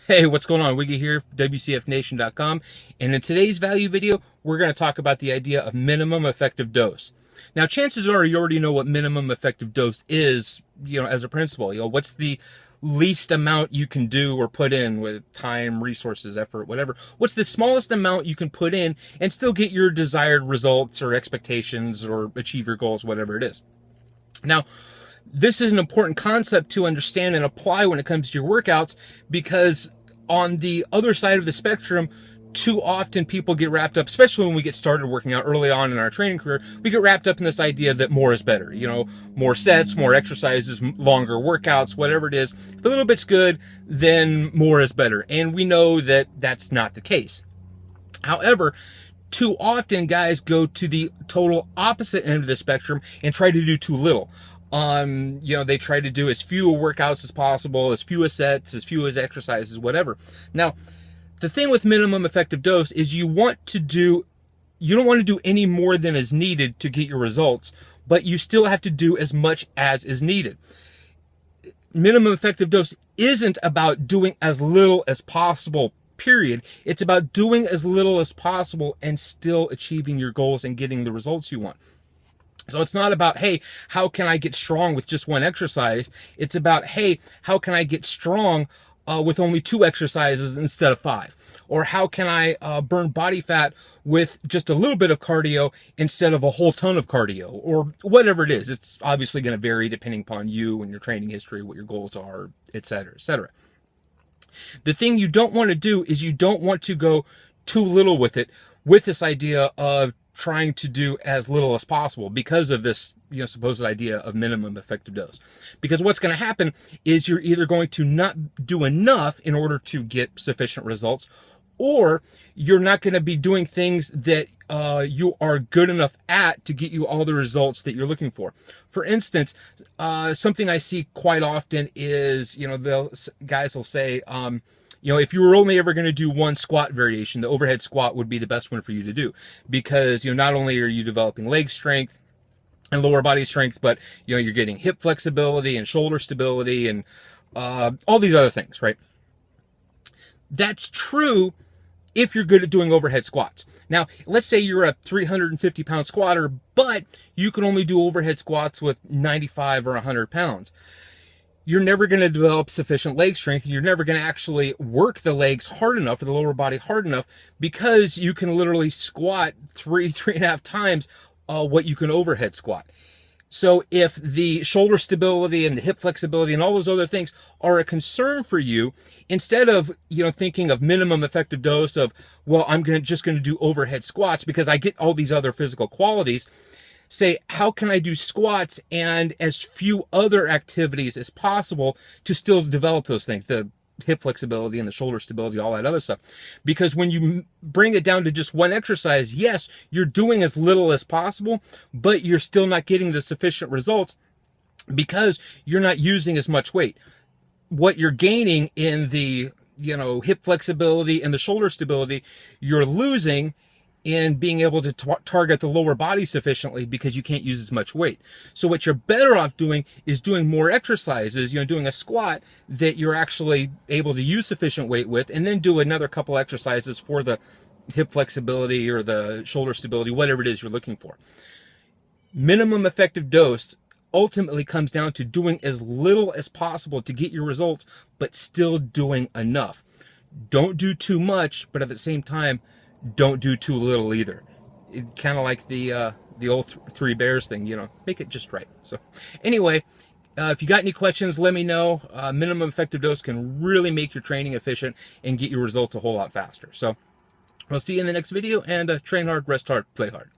Hey, what's going on? Wiggy here, WCFNation.com. And in today's value video, we're going to talk about the idea of minimum effective dose. Now, chances are you already know what minimum effective dose is, as a principle. What's the least amount you can do or put in with time, resources, effort, whatever. What's the smallest amount you can put in and still get your desired results or expectations or achieve your goals, whatever it is. Now, this is an important concept to understand and apply when it comes to your workouts, because on the other side of the spectrum, too often people get wrapped up, especially when we get started working out early on in our training career, we get wrapped up in this idea that more is better. More sets, more exercises, longer workouts, whatever it is. If a little bit's good, then more is better. And we know that that's not the case. However, too often guys go to the total opposite end of the spectrum and try to do too little. They try to do as few workouts as possible, as few as sets, as few as exercises, whatever. Now, the thing with minimum effective dose is you don't want to do any more than is needed to get your results, but you still have to do as much as is needed. Minimum effective dose isn't about doing as little as possible, period. It's about doing as little as possible and still achieving your goals and getting the results you want. So it's not about, hey, how can I get strong with just one exercise? It's about, hey, how can I get strong with only 2 exercises instead of 5? Or how can I burn body fat with just a little bit of cardio instead of a whole ton of cardio? Or whatever it is. It's obviously going to vary depending upon you and your training history, what your goals are, etc., etc. The thing you don't want to do is you don't want to go too little with it, with this idea of trying to do as little as possible because of this, supposed idea of minimum effective dose. Because what's going to happen is you're either going to not do enough in order to get sufficient results, or you're not going to be doing things that you are good enough at to get you all the results that you're looking for. For instance, something I see quite often is, guys will say, if you were only ever going to do one squat variation, the overhead squat would be the best one for you to do, because, not only are you developing leg strength and lower body strength, but, you're getting hip flexibility and shoulder stability and all these other things, right? That's true if you're good at doing overhead squats. Now, let's say you're a 350-pound squatter, but you can only do overhead squats with 95 or 100 pounds. You're never going to develop sufficient leg strength. You're never going to actually work the legs hard enough, or the lower body hard enough, because you can literally squat 3.5 times what you can overhead squat. So if the shoulder stability and the hip flexibility and all those other things are a concern for you, instead of, thinking of minimum effective dose of, well, I'm just going to do overhead squats because I get all these other physical qualities, say, how can I do squats and as few other activities as possible to still develop those things, the hip flexibility and the shoulder stability, all that other stuff. Because when you bring it down to just one exercise, yes, you're doing as little as possible, but you're still not getting the sufficient results because you're not using as much weight. What you're gaining in the, hip flexibility and the shoulder stability, you're losing in being able to target the lower body sufficiently because you can't use as much weight. So what you're better off doing is doing more exercises, doing a squat that you're actually able to use sufficient weight with, and then do another couple exercises for the hip flexibility or the shoulder stability, whatever it is you're looking for. Minimum effective dose ultimately comes down to doing as little as possible to get your results, but still doing enough. Don't do too much, but at the same time, don't do too little either. Kind of like the old 3 bears thing, make it just right. So anyway, if you got any questions, let me know. Minimum effective dose can really make your training efficient and get your results a whole lot faster. So I'll see you in the next video, and train hard, rest hard, play hard.